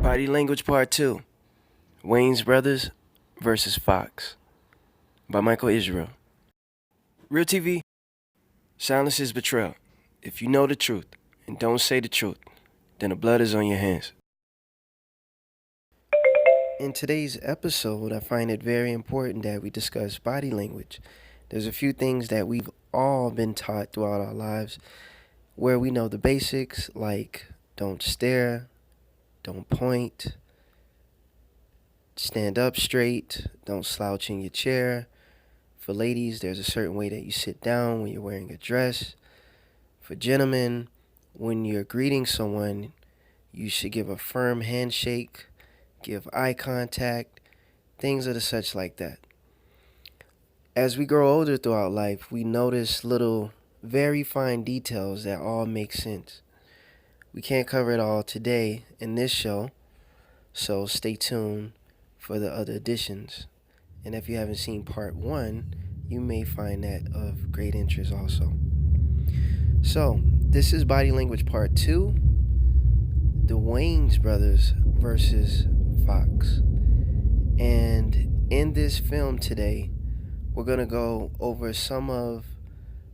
Body Language Part 2, Wayans Brothers versus Fox, by Michael Isreal. Real TV, silence is betrayal. If you know the truth and don't say the truth, then the blood is on your hands. In today's episode, I find it very important that we discuss body language. There's a few things that we've all been taught throughout our lives where we know the basics, like don't stare, don't point, stand up straight, don't slouch in your chair. For ladies, there's a certain way that you sit down when you're wearing a dress. For gentlemen, when you're greeting someone, you should give a firm handshake, give eye contact, things of the such like that. As we grow older throughout life, we notice little, very fine details that all make sense. We can't cover it all today in this show, so stay tuned for the other editions. And if you haven't seen part 1, you may find that of great interest also. So, this is Body Language Part 2, the Wayans brothers versus Fox. And in this film today, we're going to go over some of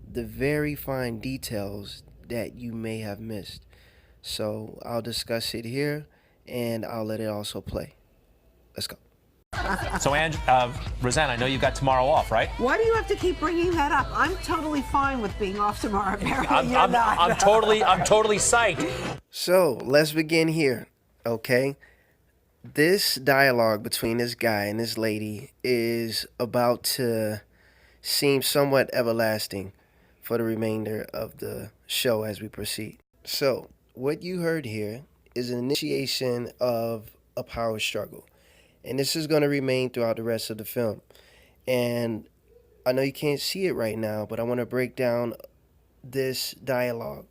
the very fine details that you may have missed. So I'll discuss it here, and I'll let it also play. Let's go. So, Roseanne, I know you got tomorrow off, right? Why do you have to keep bringing that up? I'm totally fine with being off tomorrow. Apparently, I'm totally psyched. So let's begin here, okay? This dialogue between this guy and this lady is about to seem somewhat everlasting for the remainder of the show as we proceed. So, what you heard here is an initiation of a power struggle. And this is going to remain throughout the rest of the film. And I know you can't see it right now, but I want to break down this dialogue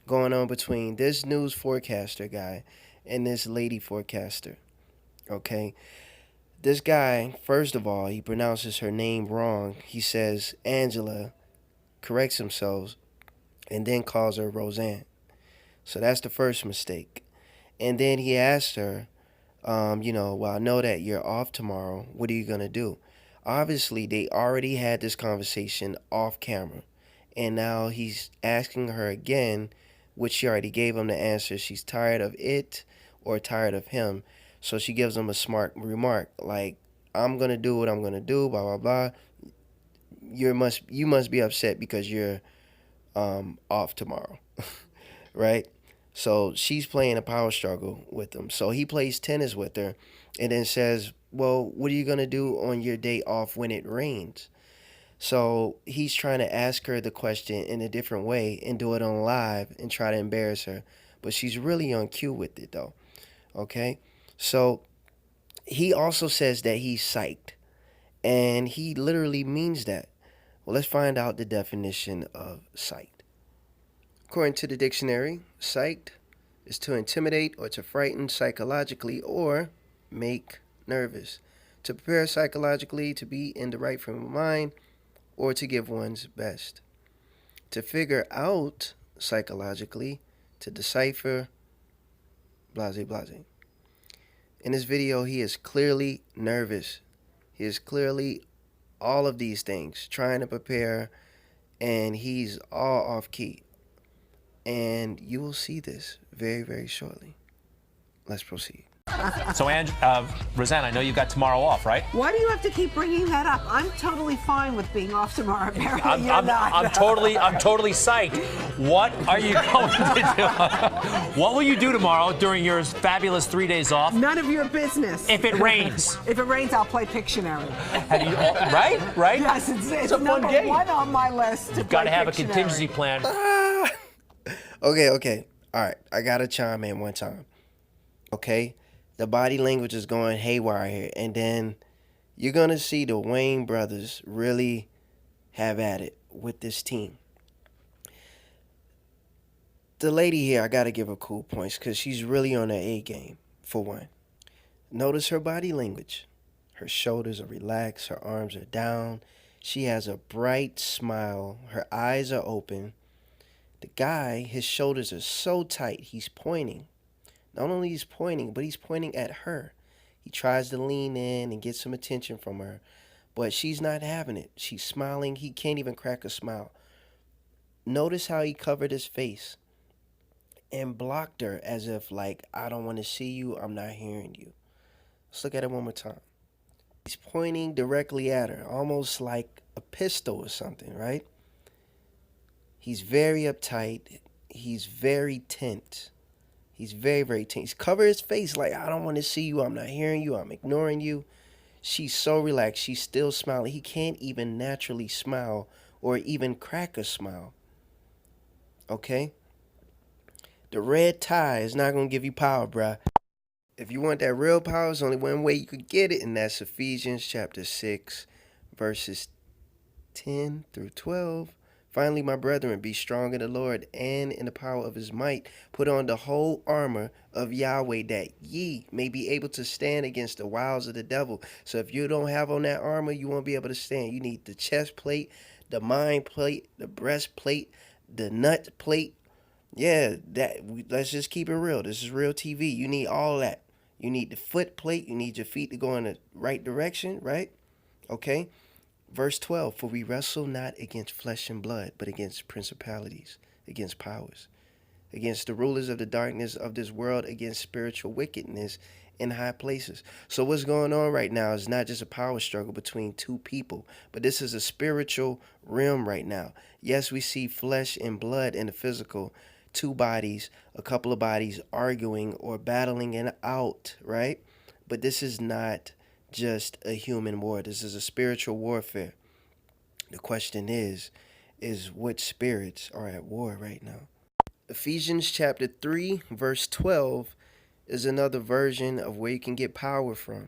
going on between this news forecaster guy and this lady forecaster. Okay? This guy, first of all, he pronounces her name wrong. He says Angela, corrects himself, and then calls her Roseanne. So that's the first mistake. And then he asked her, well, I know that you're off tomorrow. What are you going to do? Obviously, they already had this conversation off camera. And now he's asking her again, which she already gave him the answer. She's tired of it or tired of him. So she gives him a smart remark, like, I'm going to do what I'm going to do, blah, blah, blah. You must be upset because you're off tomorrow, right? So she's playing a power struggle with him. So he plays tennis with her and then says, well, what are you going to do on your day off when it rains? So he's trying to ask her the question in a different way and do it on live and try to embarrass her. But she's really on cue with it, though. Okay? So he also says that he's psyched. And he literally means that. Well, let's find out the definition of psyched. According to the dictionary, psyched is to intimidate or to frighten psychologically or make nervous. To prepare psychologically, to be in the right frame of mind, or to give one's best. To figure out psychologically, to decipher, blase, blase. In this video, he is clearly nervous. He is clearly all of these things, trying to prepare, and he's all off key. And you will see this very, very shortly. Let's proceed. So, Roseanne, I know you got tomorrow off, right? Why do you have to keep bringing that up? I'm totally fine with being off tomorrow. Apparently, I'm totally psyched. What are you going to do? What will you do tomorrow during your fabulous 3 days off? None of your business. If it rains. If it rains, I'll play Pictionary. Right? Yes, it's a fun game. One on my list. You've got to have a contingency plan. Okay. All right, I got to chime in one time. Okay? The body language is going haywire here. And then you're going to see the Wayans brothers really have at it with this team. The lady here, I got to give her cool points because she's really on her A game, for one. Notice her body language. Her shoulders are relaxed. Her arms are down. She has a bright smile. Her eyes are open. The guy, his shoulders are so tight, he's pointing. Not only he's pointing, but he's pointing at her. He tries to lean in and get some attention from her, but she's not having it. She's smiling. He can't even crack a smile. Notice how he covered his face and blocked her as if like, I don't want to see you. I'm not hearing you. Let's look at it one more time. He's pointing directly at her, almost like a pistol or something, right? He's very uptight. He's very tense. He's very, very tense. He's covered his face like, I don't want to see you. I'm not hearing you. I'm ignoring you. She's so relaxed. She's still smiling. He can't even naturally smile or even crack a smile. Okay? The red tie is not going to give you power, bruh. If you want that real power, there's only one way you could get it, and that's Ephesians chapter 6, verses 10 through 12. Finally, my brethren, be strong in the Lord and in the power of his might. Put on the whole armor of Yahweh, that ye may be able to stand against the wiles of the devil. So if you don't have on that armor, you won't be able to stand. You need the chest plate, the mind plate, the breastplate, the nut plate. Yeah, let's just keep it real. This is real TV. You need all that. You need the foot plate. You need your feet to go in the right direction, right? Okay? Verse 12, for we wrestle not against flesh and blood, but against principalities, against powers, against the rulers of the darkness of this world, against spiritual wickedness in high places. So what's going on right now is not just a power struggle between two people, but this is a spiritual realm right now. Yes, we see flesh and blood in the physical, two bodies, a couple of bodies arguing or battling it out, right? But this is not just a human war. This is a spiritual warfare. The question is what spirits are at war right now? Ephesians chapter 3, verse 12 is another version of where you can get power from.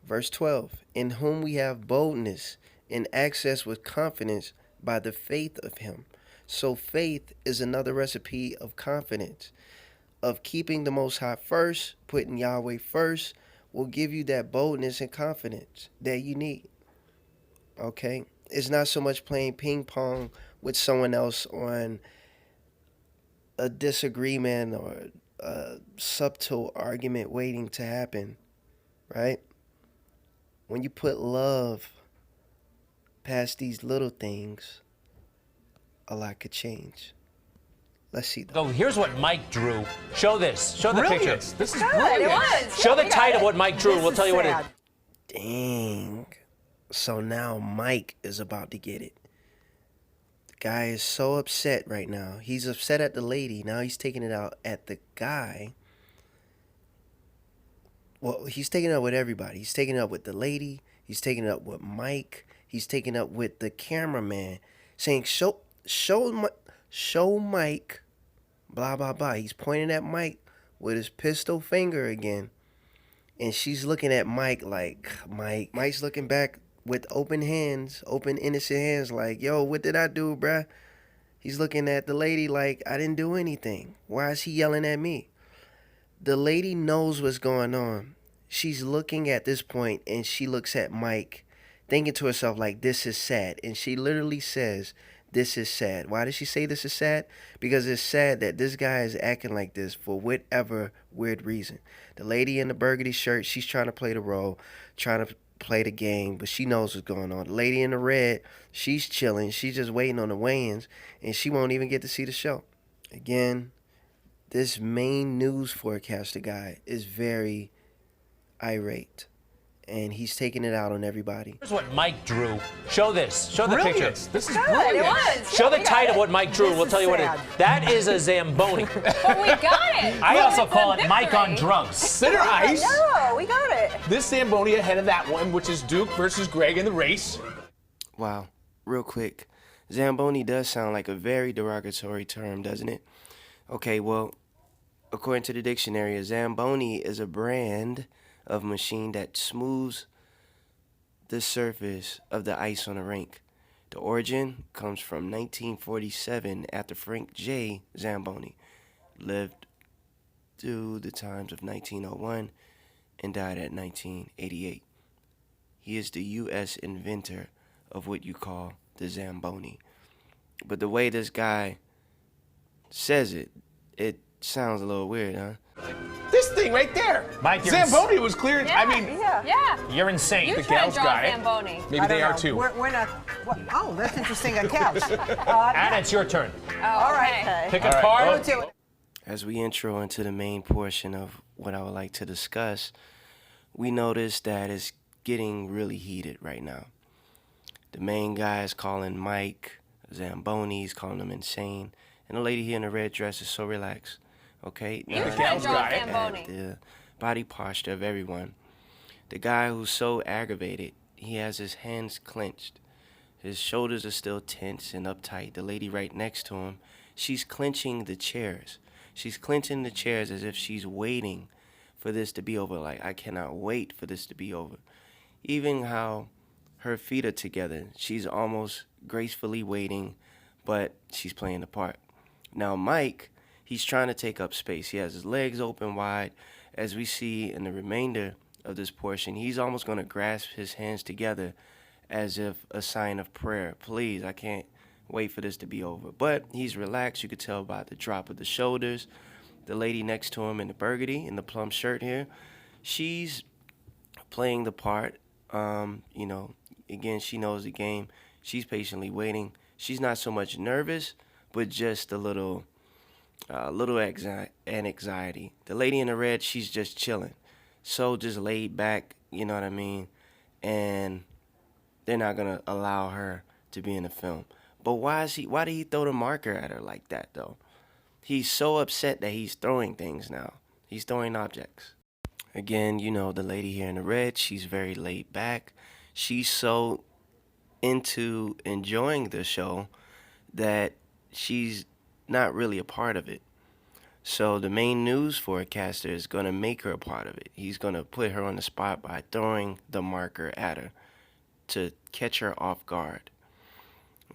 Verse 12, in whom we have boldness and access with confidence by the faith of him. So faith is another recipe of confidence, of keeping the Most High first, putting Yahweh first, will give you that boldness and confidence that you need. Okay? It's not so much playing ping pong with someone else on a disagreement or a subtle argument waiting to happen, right? When you put love past these little things, a lot could change. Let's see. Oh, here's what Mike drew. Show this. Show the picture. This is brilliant. It was. Show the title of what Mike drew, and we'll tell you what it is. Dang. So now Mike is about to get it. The guy is so upset right now. He's upset at the lady. Now he's taking it out at the guy. Well, he's taking it up with everybody. He's taking it up with the lady. He's taking it up with Mike. He's taking it up with the cameraman, saying, show Mike, blah, blah, blah. He's pointing at Mike with his pistol finger again. And she's looking at Mike like, Mike's looking back with open hands, open innocent hands like, yo, what did I do, bruh? He's looking at the lady like, I didn't do anything. Why is he yelling at me? The lady knows what's going on. She's looking at this point and she looks at Mike, thinking to herself like, this is sad. And she literally says, this is sad. Why does she say this is sad? Because it's sad that this guy is acting like this for whatever weird reason. The lady in the burgundy shirt, she's trying to play the role, trying to play the game, but she knows what's going on. The lady in the red, she's chilling. She's just waiting on the Wayans, and she won't even get to see the show. Again, this main news forecaster guy is very irate, and he's taking it out on everybody. Here's what Mike drew. Show this. Show the picture. This is brilliant. It was. Show the title of what Mike drew, and we'll tell you what it is. That is a Zamboni. But we got it. I also call it Victory. Mike on drugs. Center ice. No, we got it. This Zamboni ahead of that one, which is Duke versus Greg in the race. Wow, real quick. Zamboni does sound like a very derogatory term, doesn't it? Okay, well, according to the dictionary, a Zamboni is a brand of machine that smooths the surface of the ice on a rink. The origin comes from 1947 after Frank J. Zamboni lived through the times of 1901 and died at 1988. He is the U.S. inventor of what you call the Zamboni. But the way this guy says it, it sounds a little weird, huh? This thing right there. Mike, you're Zamboni was clear. Yeah, I mean, yeah. You're insane. You the try to gal's draw got it. Zamboni. maybe I they don't are know. too. We're not. Oh, that's interesting. A couch. Anna, it's your turn. All right. Pick All a right. card. Go to it. As we intro into the main portion of what I would like to discuss, we notice that it's getting really heated right now. The main guy is calling Mike Zamboni, he's calling him insane, and the lady here in the red dress is so relaxed. Okay, You now try gal's to draw got it. Zamboni. at the body posture of everyone. The guy who's so aggravated, he has his hands clenched. His shoulders are still tense and uptight. The lady right next to him, she's clenching the chairs. She's clenching the chairs as if she's waiting for this to be over. Like, I cannot wait for this to be over. Even how her feet are together, she's almost gracefully waiting, but she's playing the part. Now, Mike, he's trying to take up space. He has his legs open wide. As we see in the remainder of this portion, he's almost going to grasp his hands together as if a sign of prayer. Please, I can't wait for this to be over. But he's relaxed. You could tell by the drop of the shoulders. The lady next to him in the burgundy, in the plum shirt here, she's playing the part. Again, she knows the game. She's patiently waiting. She's not so much nervous, but just a little anxiety. The lady in the red, she's just chilling. So just laid back, you know what I mean? And they're not going to allow her to be in the film. But why did he throw the marker at her like that, though? He's so upset that he's throwing things now. He's throwing objects. Again, the lady here in the red, she's very laid back. She's so into enjoying the show that she's not really a part of it. So the main news forecaster is going to make her a part of it. He's going to put her on the spot by throwing the marker at her to catch her off guard.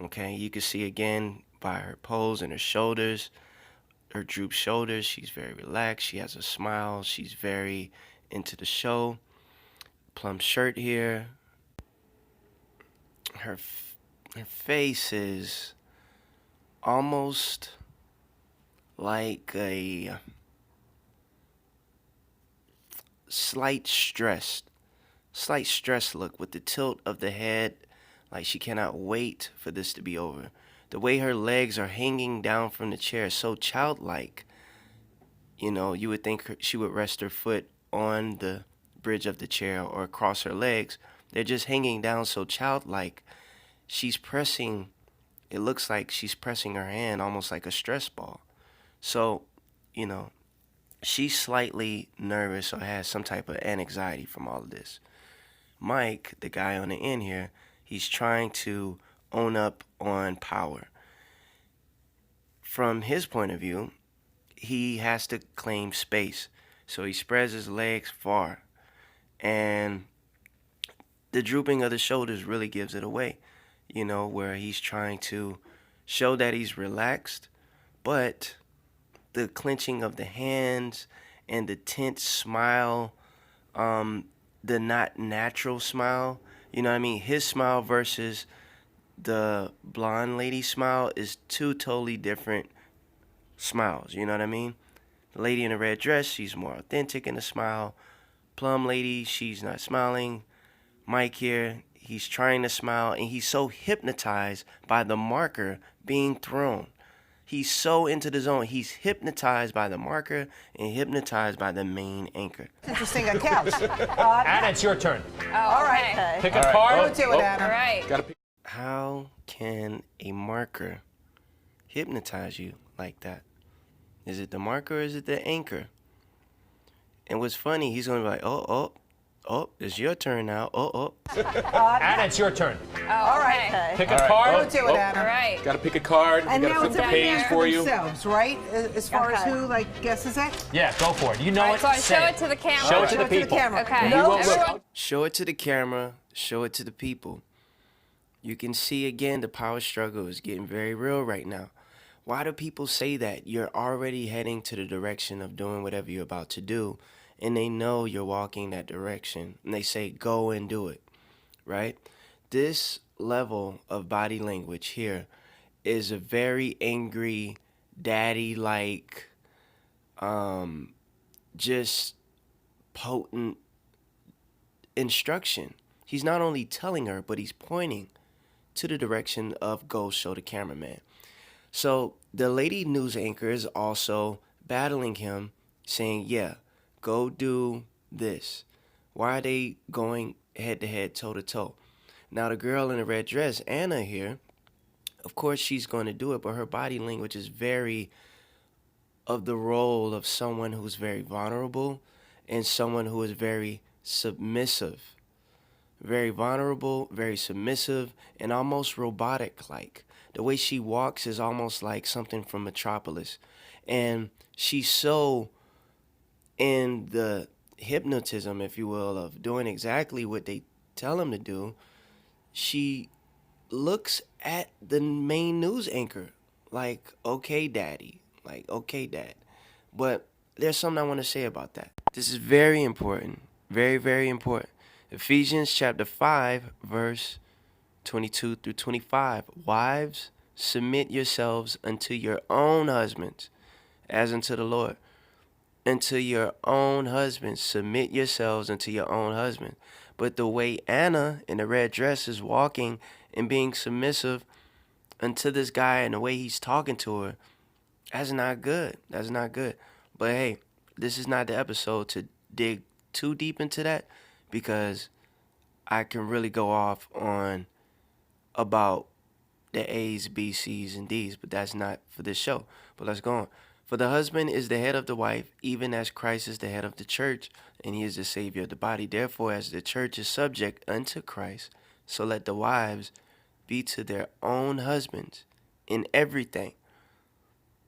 Okay, you can see again by her pose and her shoulders, her drooped shoulders, she's very relaxed. She has a smile. She's very into the show. Plum shirt here. Her face is almost like a slight stress look with the tilt of the head, like she cannot wait for this to be over. The way her legs are hanging down from the chair is so childlike. You would think she would rest her foot on the bridge of the chair or across her legs. They're just hanging down so childlike. It looks like she's pressing her hand almost like a stress ball. So, she's slightly nervous or has some type of anxiety from all of this. Mike, the guy on the end here, he's trying to own up on power. From his point of view, he has to claim space. So he spreads his legs far. And the drooping of the shoulders really gives it away, where he's trying to show that he's relaxed, but the clenching of the hands and the tense smile, the not natural smile, his smile versus the blonde lady smile is two totally different smiles, you know what I mean? The lady in the red dress, she's more authentic in the smile. Plum lady, she's not smiling. Mike here, he's trying to smile, and he's so hypnotized by the marker being thrown. He's so into the zone. He's hypnotized by the marker and hypnotized by the main anchor. Interesting. A couch. Anna, it's your turn. All right. Pick a card. Go to it, Anna. All right. Gotta pick. How can a marker hypnotize you like that? Is it the marker or is it the anchor? And what's funny, he's going to be like, oh, it's your turn now. Anna, it's your turn. All right. Pick All a right. card. Go to it, Anna. All right. Gotta pick a card. And We now gotta it's flip up the to page them for you. themselves, right? As far as Okay. who guesses it. Yeah, go for it. You know it. So I Say show it to the camera. Show it to Show the people. camera. Okay. No, will- Everyone- Show it to the camera. Show it to the people. You can see again the power struggle is getting very real right now. Why do people say that? You're already heading to the direction of doing whatever you're about to do, and they know you're walking that direction, and they say go and do it, right? This level of body language here is a very angry, daddy-like, just potent instruction. He's not only telling her, but he's pointing to the direction of go show the cameraman. So the lady news anchor is also battling him, saying, yeah, go do this. Why are they going head-to-head, toe-to-toe? Now the girl in the red dress, Anna here, of course she's going to do it, but her body language is very of the role of someone who's very vulnerable and someone who is very submissive. Very vulnerable, very submissive, and almost robotic-like. The way she walks is almost like something from Metropolis. And she's so in the hypnotism, if you will, of doing exactly what they tell him to do. She looks at the main news anchor like, okay, daddy. Like, okay, dad. But there's something I want to say about that. This is very important. Very, very important. Ephesians chapter 5, verse 22 through 25. Wives, submit yourselves unto your own husbands, as unto the Lord. Unto your own husbands, submit yourselves unto your own husband. But the way Anna in the red dress is walking and being submissive unto this guy and the way he's talking to her, that's not good. That's not good. But hey, this is not the episode to dig too deep into that, because I can really go off on about the A's, B's, C's, and D's, but that's not for this show. But let's go on. For the husband is the head of the wife, even as Christ is the head of the church, and he is the Savior of the body. Therefore, as the church is subject unto Christ, so let the wives be to their own husbands in everything.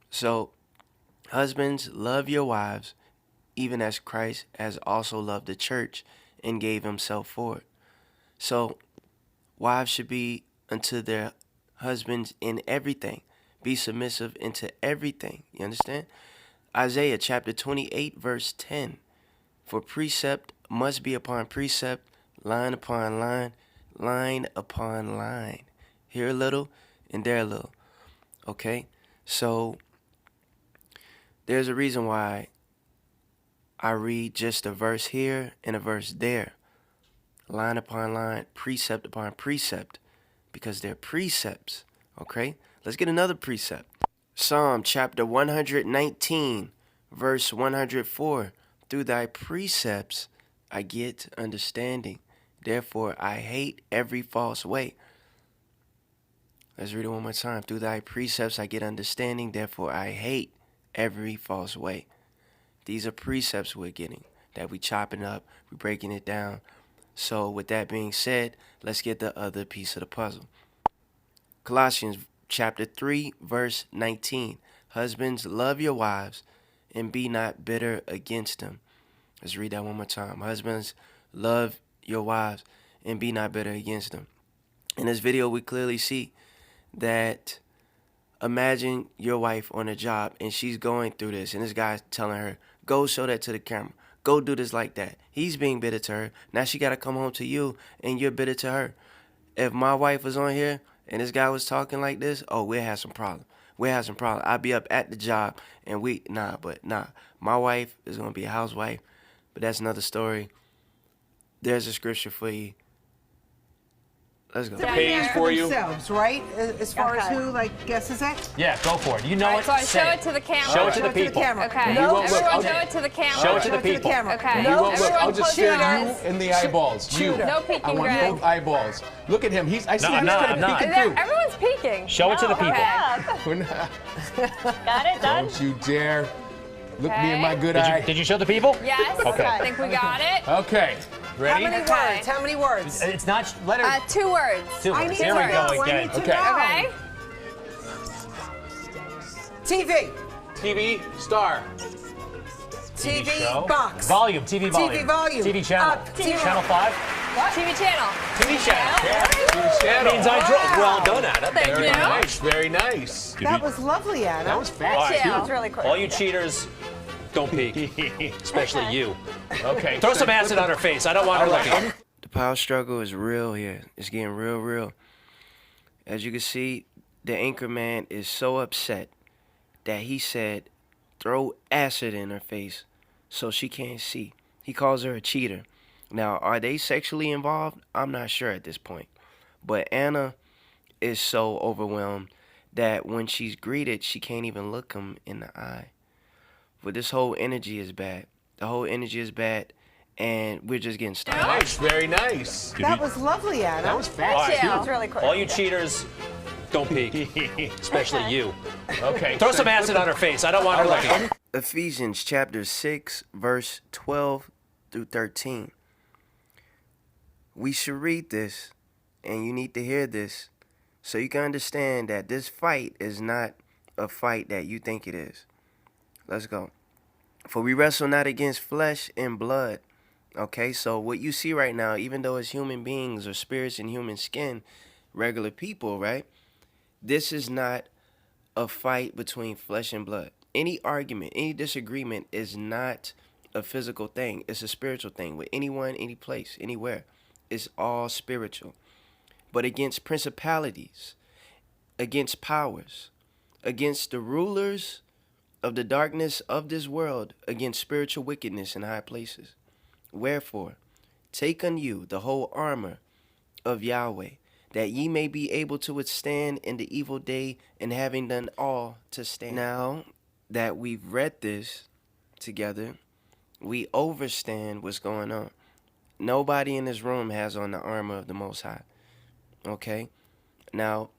So, husbands, love your wives, even as Christ has also loved the church and gave himself for it. So, wives should be unto their husbands in everything. Be submissive into everything. You understand? Isaiah chapter 28, verse 10. For precept must be upon precept, line upon line, line upon line. Here a little and there a little. Okay? So, there's a reason why I read just a verse here and a verse there. Line upon line, precept upon precept, because they're precepts. Okay? Let's get another precept. Psalm chapter 119, verse 104. Through thy precepts I get understanding. Therefore I hate every false way. Let's read it one more time. Through thy precepts I get understanding. Therefore I hate every false way. These are precepts we're getting, that we chopping up, we breaking it down. So with that being said, let's get the other piece of the puzzle. Colossians chapter 3, verse 19. Husbands, love your wives and be not bitter against them. Let's read that one more time. Husbands, love your wives and be not bitter against them. In this video, we clearly see that imagine your wife on a job and she's going through this and this guy's telling her, go show that to the camera. Go do this like that. He's being bitter to her. Now she got to come home to you and you're bitter to her. If my wife was on here and this guy was talking like this, oh, we'll have some problem. We'll have some problem. I'll be up at the job and nah. My wife is going to be a housewife, but that's another story. There's a scripture for you. Let's go. The page for you. Themselves, right? As far as who, like, guesses it? Yeah, go for it. You know it. So I say show it to the camera. Show it to the people. Okay. No, Everyone show it to the camera. Show it to the people. Okay. You won't look. I'll Everyone just close your stare eyes. you in the eyeballs. You. No I peeking, want Greg. both eyeballs. Look at him. I see I'm he's not. kind of peeking through. Everyone's peeking. Show it to the people. We're not- Got it done? Don't you dare look me in Okay. my good eye. Did you show the people? Yes. Okay. I think we got it. Okay. Ready? How many words? How many words? It's not letter. 2 words. 2 I words. need Here to we go know. I again. need to Okay. know. Okay. TV. TV star. TV show. box. Volume. TV volume. TV volume. TV channel. Up, TV. Channel 5. TV channel. TV channel. Yeah. TV channel. Means I drove. Well done, Adam. Thank Very you. nice. Very nice. That was lovely, Anna. That was fast. Thank you. It's really quick. All you cheaters, don't peek. Especially you. Okay. Throw some acid on her face. I don't want her looking. The power struggle is real here. It's getting real. As you can see, the anchor man is so upset that he said, throw acid in her face so she can't see. He calls her a cheater. Now, are they sexually involved? I'm not sure at this point. But Anna is so overwhelmed that when she's greeted, she can't even look him in the eye. But this whole energy is bad. The whole energy is bad, and we're just getting started. Nice, very nice. That was lovely, Anna. That was All fast. right, It's really quick. all you cheaters, don't peek, especially you. Okay. Throw some acid on her face. I don't want her looking. Ephesians chapter 6, verse 12 through 13. We should read this, and you need to hear this, so you can understand that this fight is not a fight that you think it is. Let's go. For we wrestle not against flesh and blood. Okay, so what you see right now, even though it's human beings or spirits in human skin, regular people, right? This is not a fight between flesh and blood. Any argument, any disagreement is not a physical thing. It's a spiritual thing with anyone, any place, anywhere. It's all spiritual. But against principalities, against powers, against the rulers of the darkness of this world, against spiritual wickedness in high places. Wherefore, take on you the whole armor of Yahweh, that ye may be able to withstand in the evil day, and having done all to stand. Now that we've read this together, we understand what's going on. Nobody in this room has on the armor of the Most High. Okay? Now,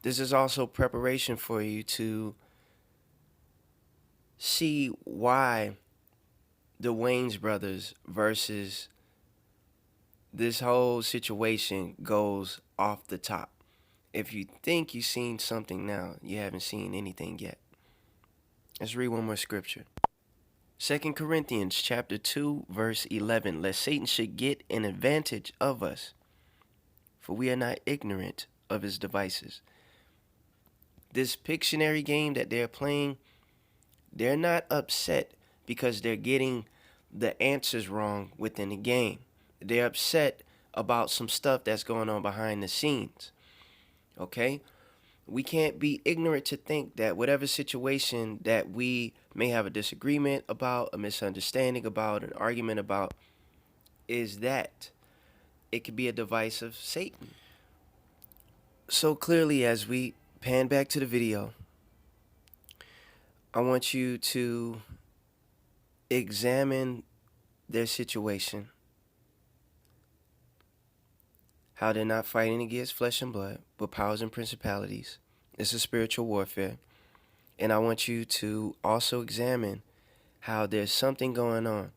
this is also preparation for you to see why the Wayans brothers versus this whole situation goes off the top. If you think you've seen something now, you haven't seen anything yet. Let's read one more scripture. 2 Corinthians chapter 2, verse 11. Lest Satan should get an advantage of us, for we are not ignorant of his devices. This Pictionary game that they're playing, they're not upset because they're getting the answers wrong within the game. They're upset about some stuff that's going on behind the scenes. Okay? We can't be ignorant to think that whatever situation that we may have a disagreement about, a misunderstanding about, an argument about, is that it could be a device of Satan. So clearly, as we pan back to the video, I want you to examine their situation, how they're not fighting against flesh and blood, but powers and principalities. It's a spiritual warfare. And I want you to also examine how there's something going on.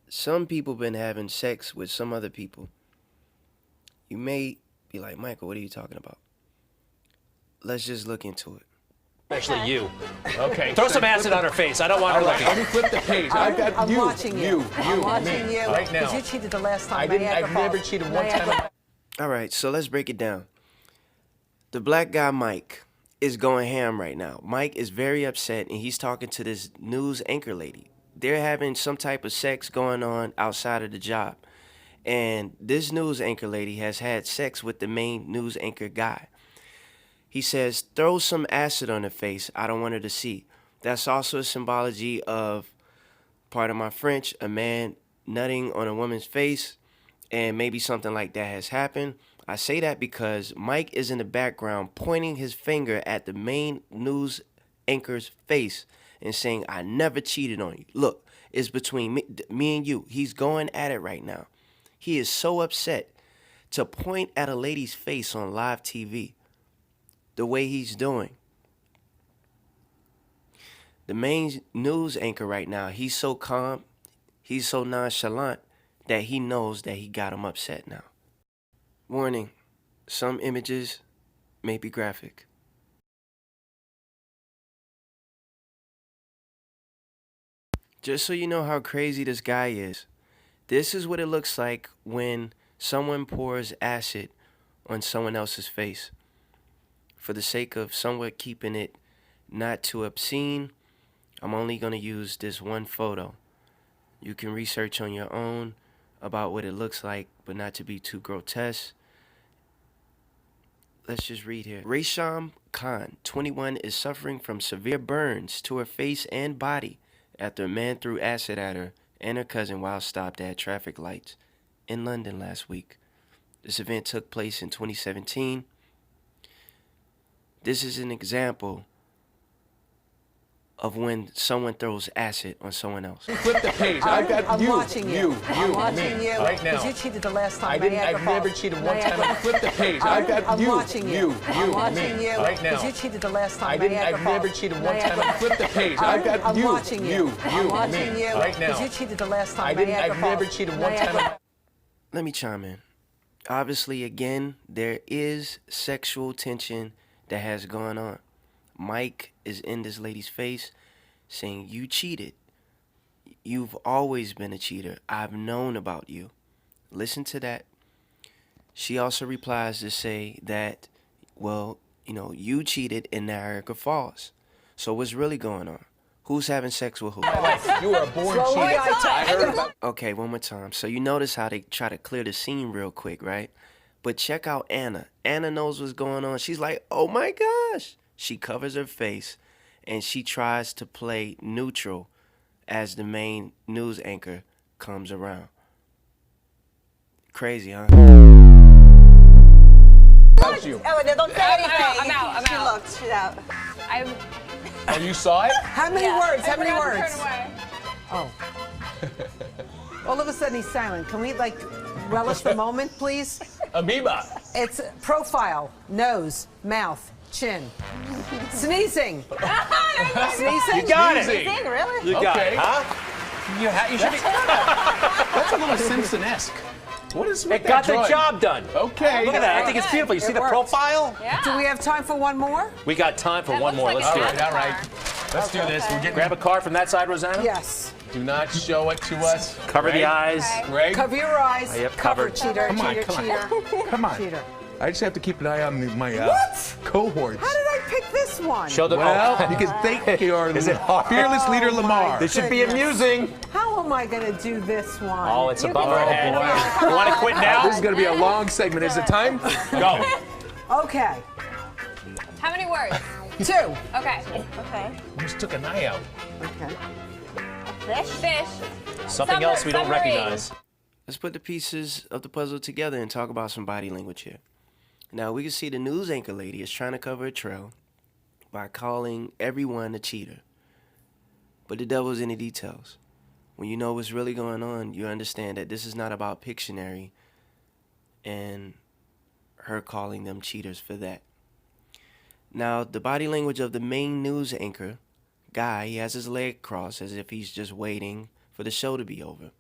Some people been having sex with some other people. You may be like, Michael, what are you talking about? Let's just look into it. Especially you. Okay. Throw some acid on her face. I don't want her All right, looking. let me flip the page. I've got I'm you. watching you. I'm watching me, you. right now. Because you cheated the last time. I didn't. Niagara I've never Falls. cheated one Niagara- time. All right, so let's break it down. The black guy, Mike, is going ham right now. Mike is very upset, and he's talking to this news anchor lady. They're having some type of sex going on outside of the job. And this news anchor lady has had sex with the main news anchor guy. He says, throw some acid on her face. I don't want her to see. That's also a symbology of, pardon my French, a man nutting on a woman's face, and maybe something like that has happened. I say that because Mike is in the background pointing his finger at the main news anchor's face and saying, I never cheated on you. Look, it's between me and you. He's going at it right now. He is so upset to point at a lady's face on live TV the way he's doing. The main news anchor right now, he's so calm, he's so nonchalant that he knows that he got him upset now. Warning, some images may be graphic. Just so you know how crazy this guy is, this is what it looks like when someone pours acid on someone else's face. For the sake of somewhat keeping it not too obscene, I'm only going to use this one photo. You can research on your own about what it looks like, but not to be too grotesque. let's just read here. Raysham Khan, 21, is suffering from severe burns to her face and body after a man threw acid at her and her cousin while stopped at traffic lights in London last week. This event took place in 2017. This is an example of when someone throws acid on someone else. Flip the page. I've got I'm watching you. I'm watching me, you. right now. Because you cheated the last time. I didn't. I've never cheated one time. Flip the page. I've got I'm watching you. I'm watching me, you. right now. Because you cheated the last time. I didn't. I've never cheated one time. Flip the page. I've got I'm watching you. I'm watching me, you. right now. Because you cheated the last time. I didn't. I've never cheated one time. Let me chime in. Obviously, again, there is sexual tension that has gone on. Mike is in this lady's face saying, you cheated. You've always been a cheater. I've known about you. Listen to that. She also replies to say that, well, you cheated in Niagara Falls. So what's really going on? Who's having sex with who? You were a born cheater. I heard about. Okay, one more time. So you notice how they try to clear the scene real quick, right? But check out Anna. Anna knows what's going on. She's like, oh my gosh. She covers her face and she tries to play neutral as the main news anchor comes around. Crazy, huh? About you. Oh, no, don't say anything. I'm out. She looked. She's out. Oh, you saw it? How many words? How many words? Turn away. Oh. All of a sudden he's silent. Can we relish the moment, please? Amoeba. It's profile, nose, mouth, chin. Sneezing. Sneezing? You got it. Sneezing, really? You got Okay. it, huh? You should be. That's a little Simpson-esque. What is with It got that the drawing? job done. Okay. Look at that. I think it's beautiful. You see the worked. profile? Yeah. Do we have time for one more? We got time for That one looks more. like Let's a do it. All right. Let's do this. We're getting. Grab a card from that side, Rosanna. Yes. Do not show it to us. Cover the Greg? eyes. Greg? Cover your eyes. Yep, Cover, covered. cheater, Come on, cheater, come on. cheater. Come on. Cheater. I just have to keep an eye on my What? cohorts. How did I pick this one? Show the. Well, oh. because thank you, our Is it hard? fearless leader Lamar. This should be Goodness. amusing. How am I going to do this one? Oh, it's above our head. boy. You want to quit now? This is going to be a long segment. Is it time? Go. Okay. How many words? 2. Okay. Okay. Just took an eye out. Okay. Fish? Fish. Something else we don't Submarine. recognize. Let's put the pieces of the puzzle together and talk about some body language here. Now, we can see the news anchor lady is trying to cover a trail by calling everyone a cheater. But the devil's in the details. When you know what's really going on, you understand that this is not about Pictionary and her calling them cheaters for that. Now, the body language of the main news anchor guy, he has his leg crossed as if he's just waiting for the show to be over.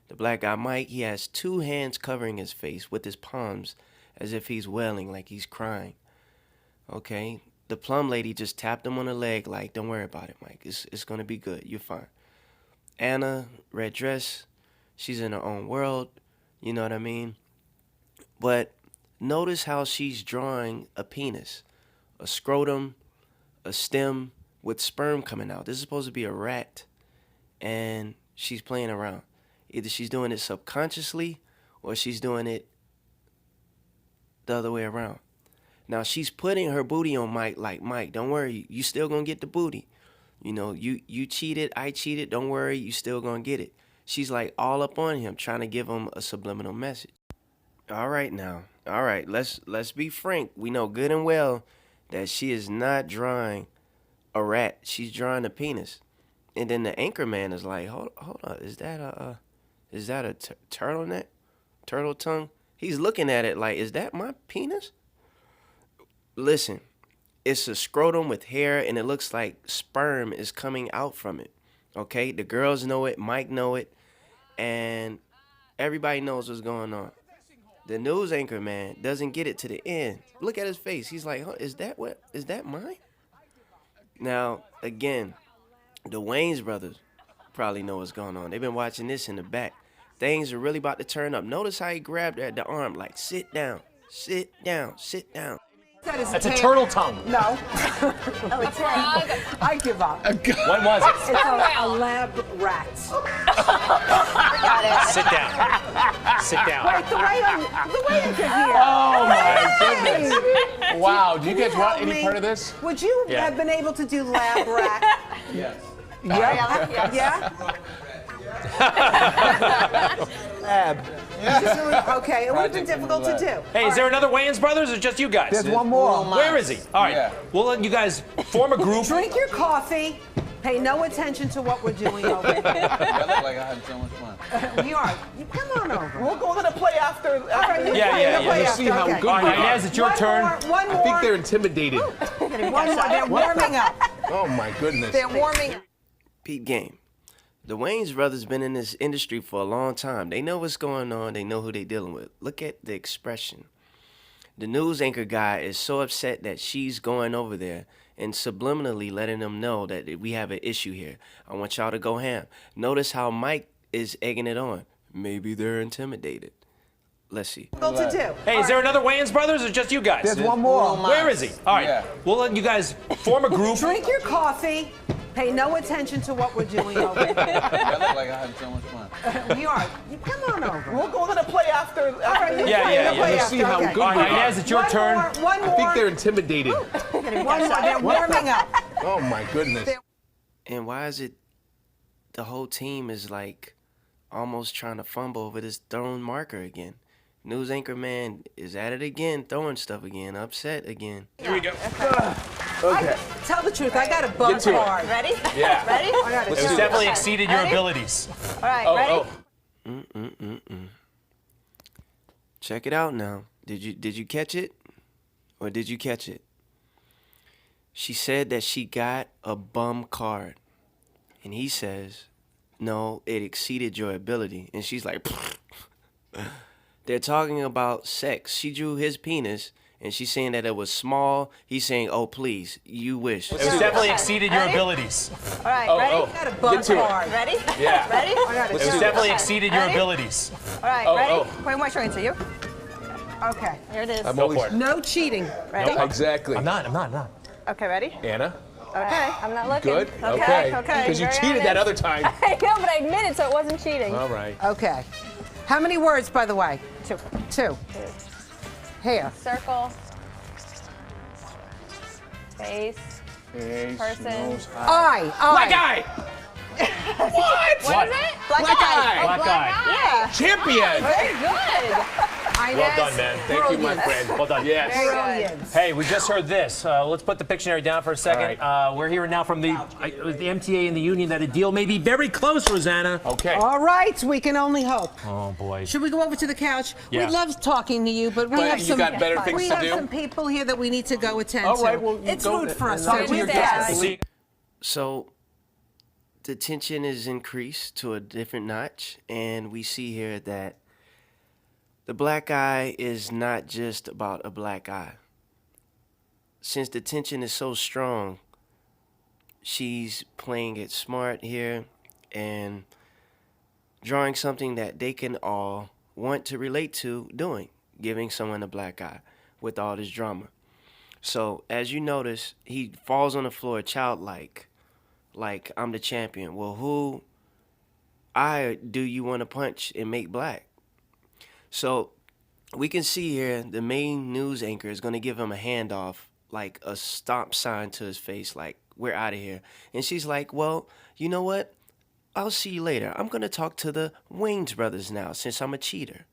The black guy, Mike, he has 2 hands covering his face with his palms as if he's wailing, like he's crying. Okay? The plum lady just tapped him on the leg like, don't worry about it, Mike. It's going to be good. You're fine. Anna, red dress, she's in her own world. You know what I mean? But notice how she's drawing a penis, a scrotum, a stem with sperm coming out. This is supposed to be a rat, and she's playing around. Either she's doing it subconsciously or she's doing it the other way around. Now, she's putting her booty on Mike like, Mike, don't worry, you still gonna get the booty. You know, you cheated, I cheated, don't worry, you still gonna get it. She's like all up on him, trying to give him a subliminal message. All right now. All right, let's be frank. We know good and well that she is not drawing a rat. She's drawing a penis. And then the anchor man is like, hold on, is that a turtleneck? Turtle tongue? He's looking at it like, is that my penis? Listen, it's a scrotum with hair, and it looks like sperm is coming out from it. Okay? The girls know it, Mike know it, and everybody knows what's going on. The news anchor man doesn't get it to the end. Look at his face. He's like, huh, is that mine? Now, again, the Wayans brothers probably know what's going on. They've been watching this in the back. Things are really about to turn up. Notice how he grabbed her at the arm, like, sit down, sit down, sit down. That's a turtle tongue. No. Oh, it's him. I give up. When was it? It's a lab rat. Got it. Sit down. Sit down. Wait, the way I can hear. Oh my goodness. Wow, do you guys want help any me? part of this? Would you Yeah. have been able to do lab rat? Yes. Really? Yes. Yeah? Okay, it would have been difficult to do. Hey, is there another Wayans brothers or just you guys? There's one more. Where is he? All right, Yeah. we'll let you guys form a group. Drink your coffee. Pay no attention to what we're doing over here. I look like I had so much fun. We are. You come on over. We're going to play after. All right, you Yeah, play, yeah, you yeah. play Let's see after, how okay. good All we right, are. Inez, it's your turn. One more. I think they're intimidated. One more. They're warming up. Oh my goodness. They're warming up. Peep game. The Wayans brothers been in this industry for a long time. They know what's going on. They know who they dealing with. Look at the expression. The news anchor guy is so upset that she's going over there and subliminally letting them know that we have an issue here. I want y'all to go ham. Notice how Mike is egging it on. Maybe they're intimidated. Let's see. Difficult to do. Hey, is there another Wayans brothers or just you guys? There's one more. Where is he? All right, Yeah. we'll let you guys form a group. Drink your coffee. Pay no attention to what we're doing over here. I look like I had so much fun. We are. You come on over. We're going to play after. All right, you Yeah, play, yeah, you yeah. play Let's see after, how okay. good All we right, are. Inez, it's your One turn. more. One more. I think they're intimidated. One more. They're warming up. Oh my goodness. And why is it the whole team is like almost trying to fumble over this thrown marker again? News anchor man is at it again, throwing stuff again, upset again. Here we go. Tell the truth. I got a bug to it. hard. Ready? Yeah. Ready? I got It's it. definitely exceeded your Ready? abilities. All right, ready? Check it out now. Did you catch it? Or did you catch it? She said that she got a bum card. And he says, no, it exceeded your ability. And she's like, they're talking about sex. She drew his penis, and she's saying that it was small. He's saying, oh, please, you wish. It was definitely exceeded your Ready? abilities. All right, ready? I got a bug Get to it. hard. Ready? Yeah. Ready? I got It it. was definitely exceeded your Ready? abilities. All right, ready? Wait, am I showing it to you? Okay. Here it is. I'm Go always for it. No cheating. Ready? exactly. I'm not. Okay, ready? Anna, Okay. I'm not looking. good. Okay. Because you Very cheated that honest. other time. I know, but I admitted, so it wasn't cheating. All right. Okay. How many words, by the way? Two. Two. Hair. Circle. Face. Face, Person. nose, Eye. Black Eye. guy. What is it? Black eye. Black guy. Yeah. Champion. Very good. Inez. Well done, man. Thank you, my friend. Well done. Yes. Brilliant. Hey, we just heard this. Let's put the Pictionary down for a second. We're hearing now from the MTA and the union that a deal may be very close, Rosanna. Okay. All right, we can only hope. Oh, boy. Should we go over to the couch? Yeah. We love talking to you, but we But have you some. got better things we to have do? some people here that we need to go attend All to. right, well, you it's go rude for us. talk So to we your did. guests. See, So the tension is increased to a different notch, and we see here that the black eye is not just about a black eye. Since the tension is so strong, she's playing it smart here and drawing something that they can all want to relate to doing, giving someone a black eye with all this drama. So as you notice, he falls on the floor childlike, like I'm the champion. Well, who eye do you want to punch and make black? So we can see here the main news anchor is going to give him a handoff, like a stop sign to his face, like we're out of here. And she's like, well, you know what? I'll see you later. I'm going to talk to the Wayans brothers now since I'm a cheater.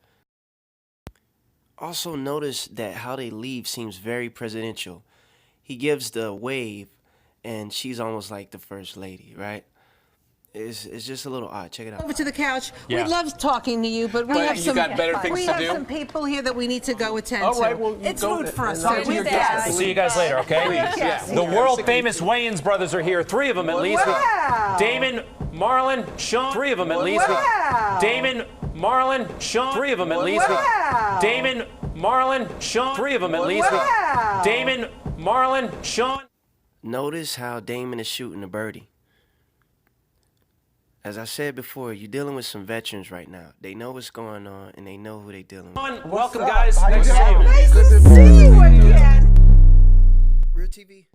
Also notice that how they leave seems very presidential. He gives the wave and she's almost like the first lady, right? It's just a little odd. Check it out. Over to the couch. Yeah. We love talking to you, but we But have you some. got better things we to have do? some people here that we need to go attend All to. right, well, you it's go rude for us. talk So to we your did. guests. we'll see you guys later, okay? Yes. The world famous Wayans brothers are here. Three of them at least. Wow. With Damon, Marlon, Sean. Three of them at least. Wow. With Damon, Marlon, Sean. Three of them at least. Wow. With Damon, Marlon, Sean. Three of them at least. Wow. With Damon, Marlon, Sean. Notice how Damon is shooting a birdie. As I said before, you're dealing with some veterans right now. They know what's going on, and they know who they're dealing with. Welcome, guys. How you Nice to see doing? you. Nice to see you again. Real TV.